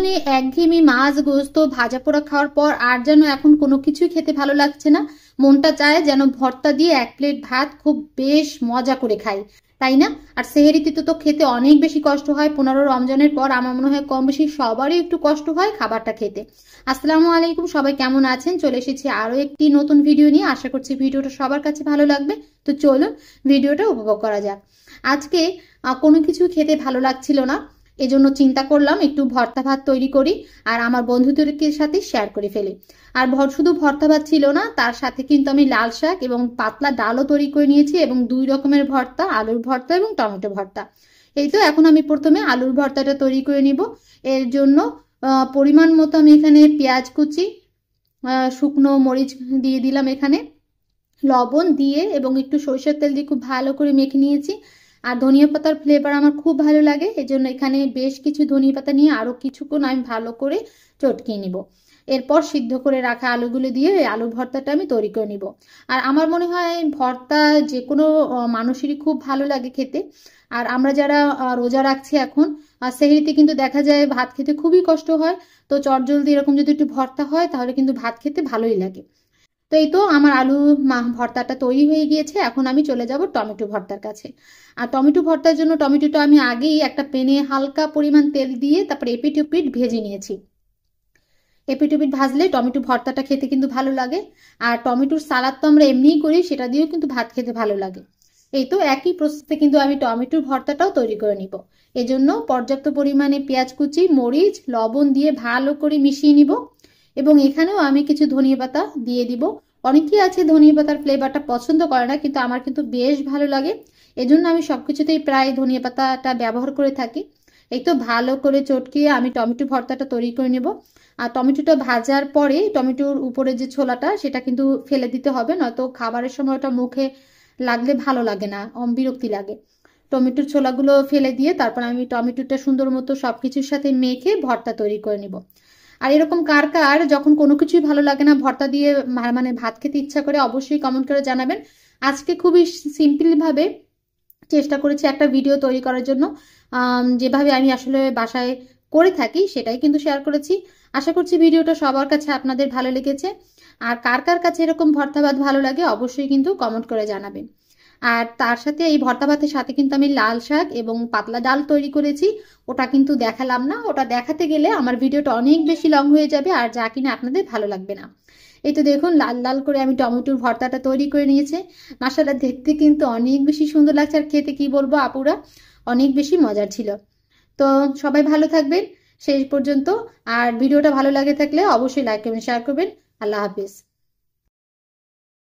মানে একঘেয়েমি মাছ গোস্ত ভাজা পোড়া খাওয়ার পর আর যেন এখন কোনো কিছুই খেতে ভালো লাগছে না। মনটা চায় যেন ভর্তা দিয়ে এক প্লেট ভাত খুব বেশ মজা করে খাই, তাই না? আর সেহেরিতে তো খেতে অনেক বেশি কষ্ট হয়। 15 রমজানের পর আমার মনে হয় কম বেশি সবারই একটু কষ্ট হয় খাবারটা খেতে। আসসালামু আলাইকুম, সবাই কেমন আছেন? চলে এসেছি আরো একটি নতুন ভিডিও নিয়ে। আশা করছি ভিডিওটা সবার কাছে ভালো লাগবে। তো চলুন ভিডিওটা উপভোগ করা যাক। আজকে কোনো কিছু খেতে ভালো লাগছিল না, এজন্য চিন্তা করলাম একটু ভর্তা ভাত তৈরি করি আর আমার বন্ধুদেরকে সাথে শেয়ার করে ফেলি। আর শুধু ভর্তা ভাত ছিল না, তার সাথে কিন্তু আমি লাল শাক এবং পাতলা ডালও তৈরি করে নিয়েছি এবং 2 রকমের ভর্তা, আলুর ভর্তা এবং টমেটো ভর্তা। এই তো এখন আমি প্রথমে আলুর ভর্তাটা তৈরি করে নিব। এর জন্য পরিমাণ মতো আমি এখানে পেঁয়াজ কুচি, শুকনো মরিচ দিয়ে দিলাম, এখানে লবণ দিয়ে এবং একটু সরিষার তেল দিয়ে খুব ভালো করে মেখে নিয়েছি। আর ধনিয়া পাতার ফ্লেভার আমার খুব ভালো লাগে, এজন্য এখানে বেশ কিছু ধনিয়া পাতা নিয়ে আরো কিছুক্ষণ আমি ভালো করে চটকিয়ে নিব। এরপর সিদ্ধ করে রাখা আলুগুলো দিয়ে আলু ভর্তাটা আমি তৈরি করে নিব। আর আমার মনে হয় ভর্তা যে কোনো মানুষেরই খুব ভালো লাগে খেতে। আর আমরা যারা রোজা রাখছি এখন, সেহরিতে কিন্তু দেখা যায় ভাত খেতে খুবই কষ্ট হয়। তো চটজলদি এরকম যদি একটু ভর্তা হয় তাহলে কিন্তু ভাত খেতে ভালোই লাগে। তো এই তো আমার আলু ভর্তাটা তৈরি হয়ে গিয়েছে। এখন আমি চলে যাব টমেটো ভর্তার কাছে। আর টমেটো ভর্তার জন্য টমেটোটা আমি আগেই একটা প্যানে হালকা পরিমাণ তেল দিয়ে তারপরে এপিট ওপিট ভেজে নিয়েছি। এপিট ওপিট ভাজলে টমেটো ভর্তাটা খেতে কিন্তু ভালো লাগে। আর টমেটোর সালাদ তো আমরা এমনিই করি, সেটা দিয়েও কিন্তু ভাত খেতে ভালো লাগে। এই তো একই প্রসেসে কিন্তু আমি টমেটোর ভর্তাটাও তৈরি করে নিব। এজন্য পর্যাপ্ত পরিমাণে পেঁয়াজ কুচি, মরিচ, লবণ দিয়ে ভালো করে মিশিয়ে নিব এবং এখানেও আমি কিছু ধনিয়া পাতা দিয়ে দিব। অনেকেই আছে ধনিয়া পাতার ফ্লেভারটা পছন্দ করে না, কিন্তু আমার কিন্তু বেশ ভালো লাগে, এজন্য আমি সবকিছুতেই প্রায় ধনিয়া পাতাটা ব্যবহার করে থাকি। এই তো ভালো করে চটকিয়ে আমি টমেটো ভর্তাটা তৈরি করে নেব। আর টমেটোটা ভাজার পরে টমেটোর উপরে যে ছোলাটা সেটা কিন্তু ফেলে দিতে হবে, নয়তো খাবারের সময় ওটা মুখে লাগলে ভালো লাগে না, বিরক্তি লাগে। টমেটোর ছোলাগুলো ফেলে দিয়ে তারপর আমি টমেটোটা সুন্দর মতো সবকিছুর সাথে মেখে ভর্তা তৈরি করে নিব। আর এরকম কার কার যখন কোনো কিছুই ভালো লাগে না ভর্তা দিয়ে মানে ভাত খেতে ইচ্ছা করে, অবশ্যই কমেন্ট করে জানাবেন। আজকে খুবই সিম্পল ভাবে চেষ্টা করেছি একটা ভিডিও তৈরি করার জন্য, যেভাবে আমি আসলে বাসায় করে থাকি সেটাই কিন্তু শেয়ার করেছি। আশা করছি ভিডিওটা সবার কাছে আপনাদের ভালো লেগেছে। আর কার কার কাছে এরকম ভর্তা ভাত ভালো লাগে অবশ্যই কিন্তু কমেন্ট করে জানাবেন। আর তার সাথে এই ভর্তা ভাতের সাথে কিন্তু আমি লাল শাক এবং পাতলা ডাল তৈরি করেছি, ওটা কিন্তু দেখালাম না। ওটা দেখাতে গেলে আমার ভিডিওটা অনেক বেশি লং হয়ে যাবে আর যা কিনা আপনাদের ভালো লাগবে না। এই তো দেখুন লাল লাল করে আমি টমেটোর ভর্তাটা তৈরি করে নিয়েছে। মাশাআল্লাহ, দেখতে কিন্তু অনেক বেশি সুন্দর লাগছে আর খেতে কি বলবো আপুরা, অনেক বেশি মজার ছিল। তো সবাই ভালো থাকবেন শেষ পর্যন্ত। আর ভিডিওটা ভালো লাগে থাকলে অবশ্যই লাইক করবেন, শেয়ার করবেন। আল্লাহ হাফিজ।